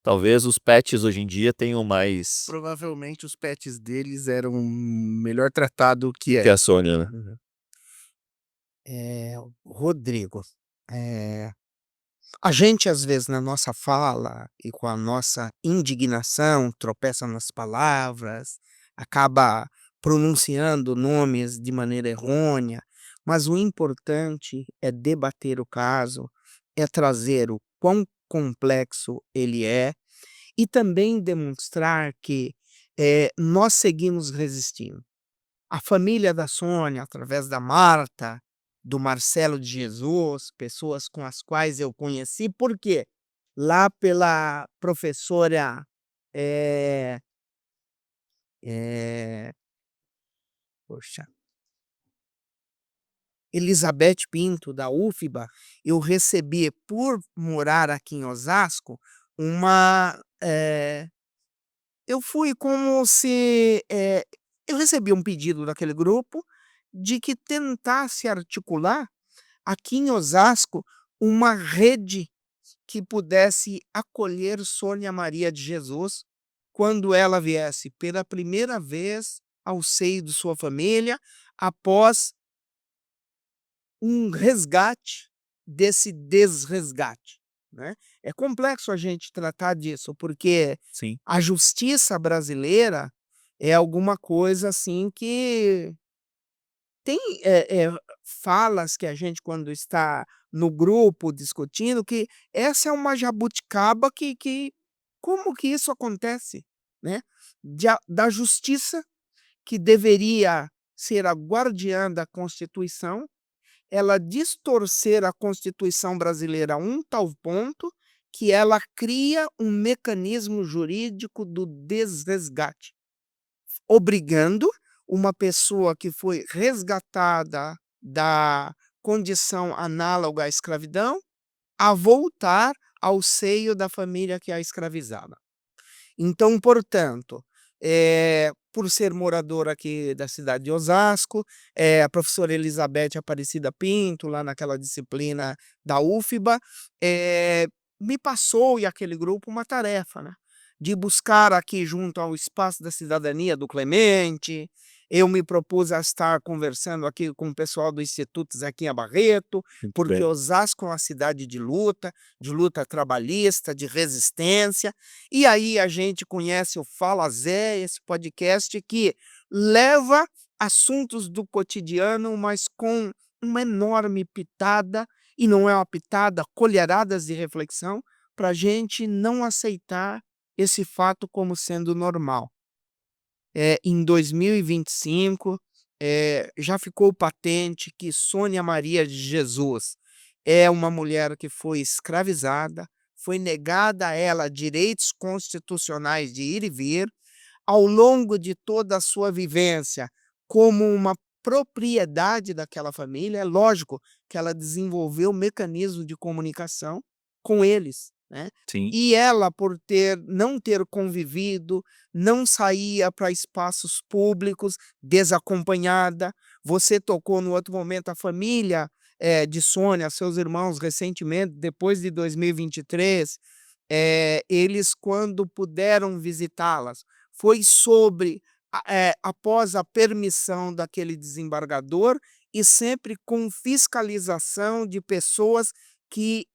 Talvez os pets hoje em dia tenham mais Provavelmente os pets deles eram melhor tratado que que a Sônia, né? Uhum. Rodrigo, a gente, às vezes, na nossa fala e com a nossa indignação, tropeça nas palavras, acaba pronunciando nomes de maneira errônea, mas o importante é debater o caso, é trazer o quão complexo ele é e também demonstrar que nós seguimos resistindo. A família da Sônia, através da Marta, do Marcelo de Jesus, pessoas com as quais eu conheci, por quê? Lá pela professora, eh eh, poxa, Elizabeth Pinto, da UFBA, eu recebi, por morar aqui em Osasco, uma, eu fui como se, eu recebi um pedido daquele grupo de que tentasse articular aqui em Osasco uma rede que pudesse acolher Sônia Maria de Jesus quando ela viesse pela primeira vez ao seio de sua família, após um resgate desse desresgate, né. É complexo a gente tratar disso, porque Sim. a justiça brasileira é alguma coisa, assim, que tem, falas que a gente, quando está no grupo discutindo, que essa é uma jabuticaba que como que isso acontece, né? Da justiça, que deveria ser a guardiã da Constituição, ela distorcer a Constituição brasileira a um tal ponto que ela cria um mecanismo jurídico do desresgate, obrigando uma pessoa que foi resgatada da condição análoga à escravidão a voltar ao seio da família que a escravizava. Então, portanto, por ser morador aqui da cidade de Osasco, a professora Elizabeth Aparecida Pinto, lá naquela disciplina da UFBA, me passou e aquele grupo uma tarefa, né, de buscar aqui junto ao Espaço da Cidadania do Clemente. Eu me propus a estar conversando aqui com o pessoal do Instituto Zequinha Barreto, Muito porque bem. Osasco é uma cidade de luta trabalhista, de resistência, e aí a gente conhece o Fala Zé, esse podcast que leva assuntos do cotidiano, mas com uma enorme pitada, e não é uma pitada, colheradas de reflexão, para a gente não aceitar esse fato como sendo normal. Em 2025, já ficou patente que Sônia Maria de Jesus é uma mulher que foi escravizada, foi negada a ela direitos constitucionais de ir e vir, ao longo de toda a sua vivência como uma propriedade daquela família. É lógico que ela desenvolveu mecanismo de comunicação com eles, né. Sim. E ela, por não ter convivido, não saía para espaços públicos, desacompanhada. Você tocou no outro momento a família, de Sônia, seus irmãos recentemente, depois de 2023, eles quando puderam visitá-las, foi sobre após a permissão daquele desembargador e sempre com fiscalização de pessoas que,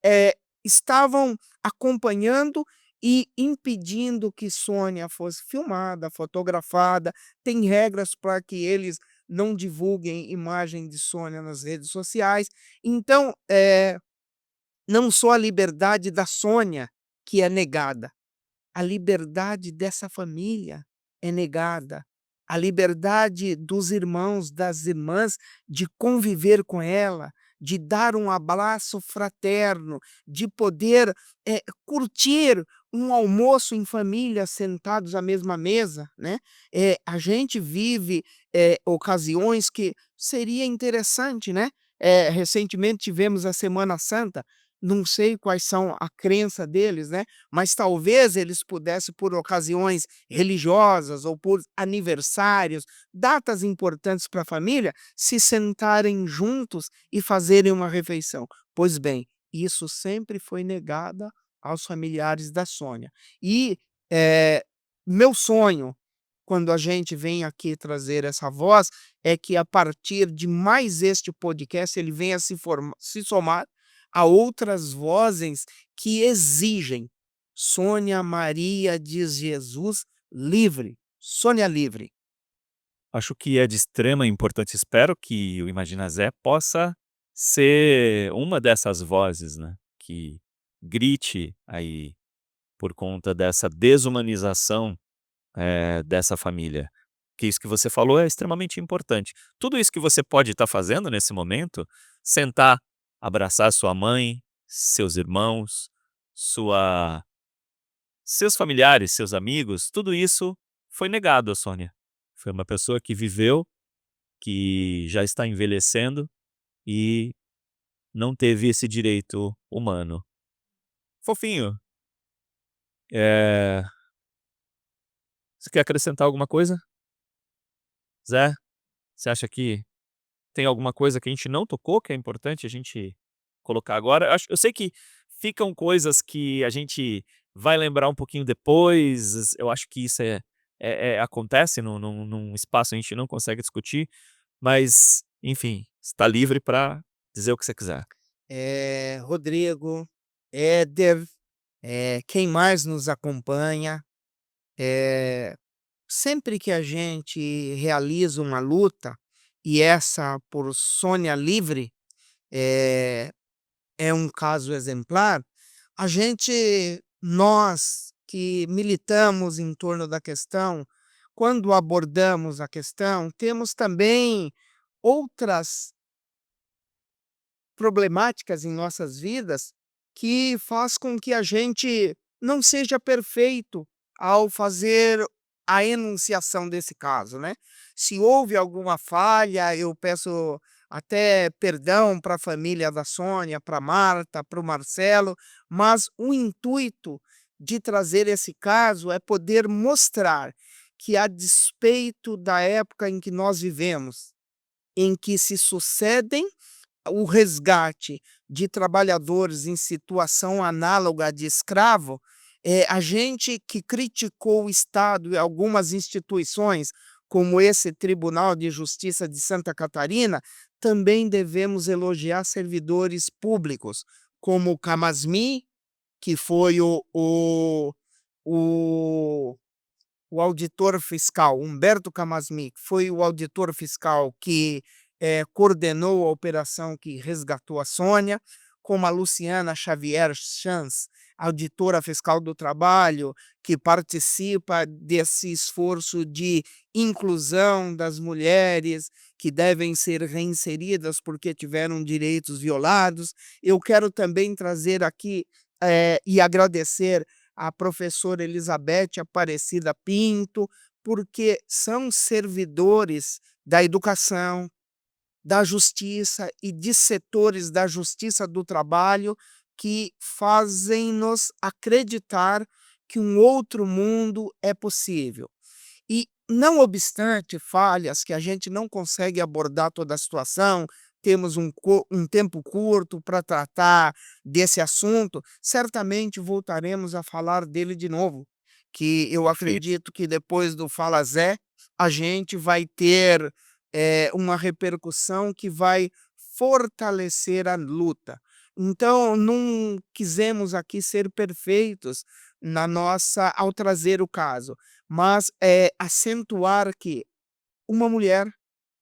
estavam acompanhando e impedindo que Sônia fosse filmada, fotografada. Tem regras para que eles não divulguem imagem de Sônia nas redes sociais. Então, não só a liberdade da Sônia que é negada, a liberdade dessa família é negada. A liberdade dos irmãos, das irmãs, de conviver com ela, de dar um abraço fraterno, de poder, curtir um almoço em família, sentados à mesma mesa, né. A gente vive, ocasiões que seria interessante, né. Recentemente tivemos a Semana Santa, não sei quais são a crença deles, né, mas talvez eles pudessem, por ocasiões religiosas ou por aniversários, datas importantes para a família, se sentarem juntos e fazerem uma refeição. Pois bem, isso sempre foi negada aos familiares da Sônia. E, meu sonho, quando a gente vem aqui trazer essa voz, é que a partir de mais este podcast, ele venha se somar a outras vozes que exigem Sônia Maria de Jesus livre, Sônia livre. Acho que é de extrema importância. Espero que o Imagina Zé possa ser uma dessas vozes, né, que grite aí por conta dessa desumanização, dessa família. Que isso que você falou é extremamente importante. Tudo isso que você pode estar fazendo nesse momento, sentar, abraçar sua mãe, seus irmãos, sua seus familiares, seus amigos, tudo isso foi negado a Sônia. Foi uma pessoa que viveu, que já está envelhecendo e não teve esse direito humano. Fofinho, eh, você quer acrescentar alguma coisa? Zé, você acha que tem alguma coisa que a gente não tocou, que é importante a gente colocar agora? Eu sei que ficam coisas que a gente vai lembrar um pouquinho depois, eu acho que isso acontece num espaço, a gente não consegue discutir, mas, enfim, está livre para dizer o que você quiser. Rodrigo, Éder, quem mais nos acompanha, sempre que a gente realiza uma luta, e essa por Sônia livre, eh, é um caso exemplar, nós que militamos em torno da questão, quando abordamos a questão, temos também outras problemáticas em nossas vidas que faz com que a gente não seja perfeito ao fazer a enunciação desse caso, né. Se houve alguma falha, eu peço até perdão para a família da Sônia, para a Marta, para o Marcelo, mas o intuito de trazer esse caso é poder mostrar que, a despeito da época em que nós vivemos, em que se sucedem o resgate de trabalhadores em situação análoga de escravo, a gente que criticou o Estado e algumas instituições, como esse Tribunal de Justiça de Santa Catarina, também devemos elogiar servidores públicos, como o Camasmi, que foi o o auditor fiscal, Humberto Camasmi, que foi o auditor fiscal que coordenou a operação que resgatou a Sônia, como a Luciana Xavier Sanz, auditora fiscal do trabalho, que participa desse esforço de inclusão das mulheres que devem ser reinseridas porque tiveram direitos violados. Eu quero também trazer aqui e agradecer a professora Elizabeth Aparecida Pinto, porque são servidores da educação, da justiça e de setores da justiça do trabalho que fazem-nos acreditar que um outro mundo é possível. E, não obstante falhas, que a gente não consegue abordar toda a situação, temos um tempo curto para tratar desse assunto, certamente voltaremos a falar dele de novo, que eu Perfeito. acredito que depois do Fala Zé, a gente vai ter uma repercussão que vai fortalecer a luta. Então, não quisemos aqui ser perfeitos na nossa ao trazer o caso, mas acentuar que uma mulher,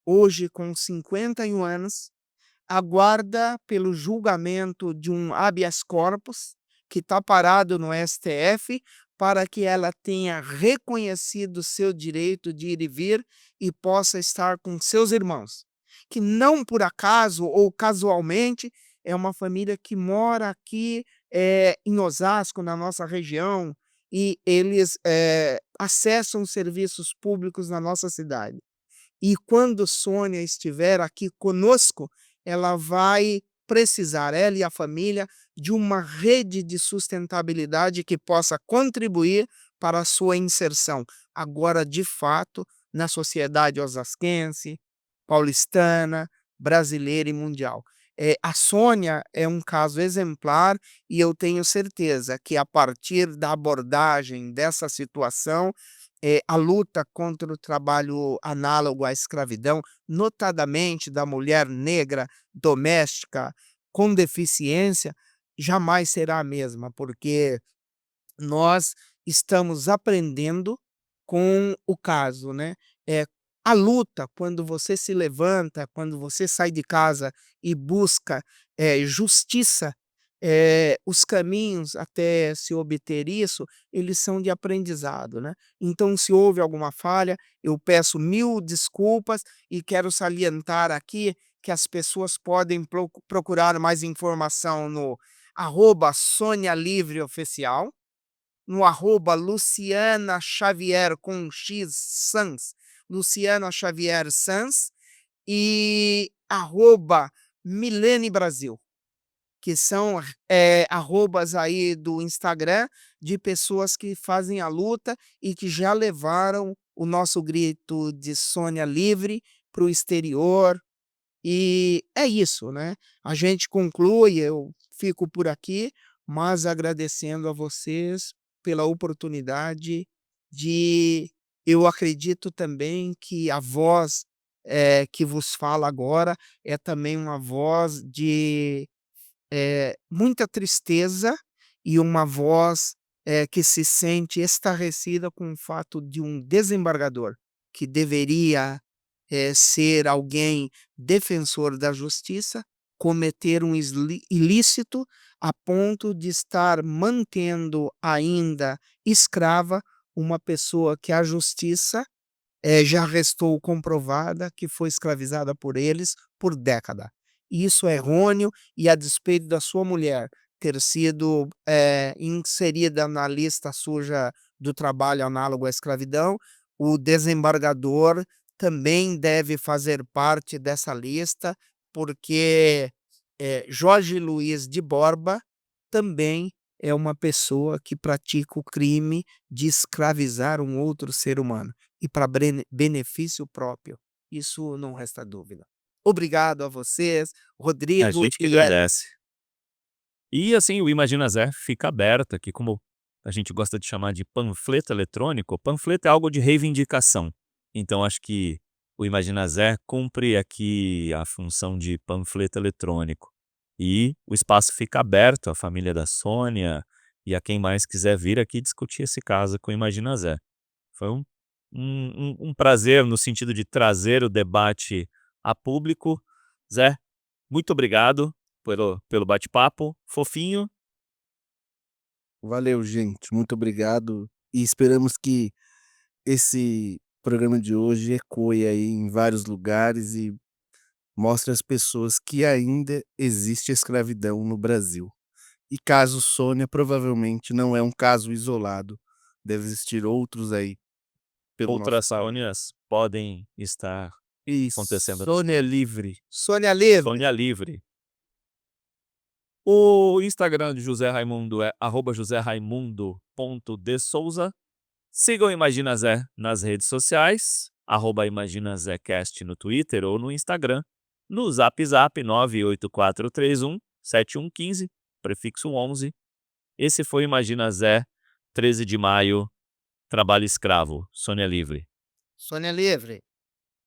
hoje com 51 anos, aguarda pelo julgamento de um habeas corpus, que está parado no STF, para que ela tenha reconhecido seu direito de ir e vir e possa estar com seus irmãos, que não por acaso ou casualmente é uma família que mora aqui em Osasco, na nossa região, e eles acessam serviços públicos na nossa cidade. E quando Sônia estiver aqui conosco, ela vai precisar, ela e a família, de uma rede de sustentabilidade que possa contribuir para a sua inserção, agora de fato, na sociedade osasquense, paulistana, brasileira e mundial. A Sônia é um caso exemplar e eu tenho certeza que, a partir da abordagem dessa situação, a luta contra o trabalho análogo à escravidão, notadamente da mulher negra doméstica com deficiência, jamais será a mesma, porque nós estamos aprendendo com o caso, né. A luta, quando você se levanta, quando você sai de casa e busca justiça, os caminhos até se obter isso, eles são de aprendizado, né. Então, se houve alguma falha, eu peço 1000 desculpas e quero salientar aqui que as pessoas podem procurar mais informação no @SoniaLivreOficial, no @Luciana Xavier com X Sanz, Luciana Xavier Sanz, e @Milene Brasil, que são arrobas aí do Instagram de pessoas que fazem a luta e que já levaram o nosso grito de Sônia livre para o exterior. E é isso, né. A gente conclui, eu fico por aqui, mas agradecendo a vocês pela oportunidade de eu acredito também que a voz, que vos fala agora, é também uma voz de muita tristeza e uma voz que se sente estarrecida com o fato de um desembargador, que deveria ser alguém defensor da justiça, cometer um ilícito a ponto de estar mantendo ainda escrava uma pessoa que a justiça já restou comprovada que foi escravizada por eles por década. Isso é errôneo e, a despeito da sua mulher ter sido inserida na lista suja do trabalho análogo à escravidão, o desembargador também deve fazer parte dessa lista, porque Jorge Luiz de Borba também é uma pessoa que pratica o crime de escravizar um outro ser humano. e para benefício próprio. Isso não resta dúvida. Obrigado a vocês, A Rodrigo gente que e Ellen. agradece. E assim, o Imagina Zé fica aberto aqui, como a gente gosta de chamar de panfleto eletrônico. Panfleto é algo de reivindicação. Então acho que o Imagina Zé cumpre aqui a função de panfleto eletrônico. E o espaço fica aberto à família da Sônia e a quem mais quiser vir aqui discutir esse caso com o Imagina Zé. Foi um prazer no sentido de trazer o debate a público. Zé, muito obrigado pelo bate-papo fofinho. Valeu, gente. Muito obrigado. E esperamos que esse programa de hoje ecoe aí em vários lugares e mostre às pessoas que ainda existe escravidão no Brasil. E caso Sônia provavelmente não é um caso isolado. Deve existir outros aí pelo nosso Outras país. Sônias podem estar E acontecendo. Sônia é livre. Sônia Livre. Sônia Livre. O Instagram de José Raimundo é @joseraimundo.desouza. Sigam o Imagina Zé nas redes sociais, @ImaginaZécast no Twitter ou no Instagram, no Zap 984317115, prefixo 11. Esse foi o Imagina Zé, 13 de maio, trabalho escravo, Sônia Livre. Sônia Livre.